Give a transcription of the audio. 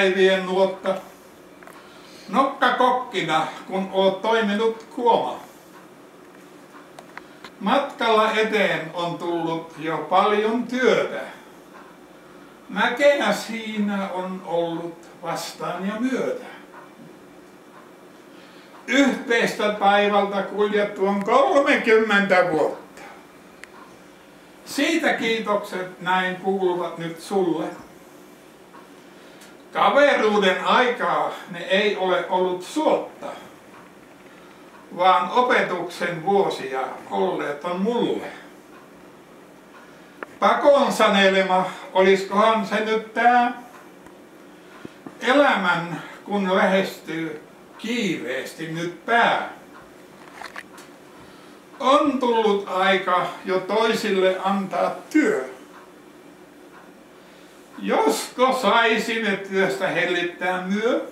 päivien nuotta. Nokkakokkina, kun oot toiminut Kuoma. Matkalla eteen on tullut jo paljon työtä. Mäkeä siinä on ollut vastaan ja myötä. Yhteistä taivalta kuljettu on 30 vuotta. Siitä kiitokset näin kuuluvat nyt sulle. Kaveruuden aikaa ne ei ole ollut suotta, vaan opetuksen vuosia olleet on mulle. Pakon sanelema, oliskohan se nyt tää elämän, kun lähestyy kiireesti nyt pää. On tullut aika jo toisille antaa työ. Josko saisimme työstä hellittää myö?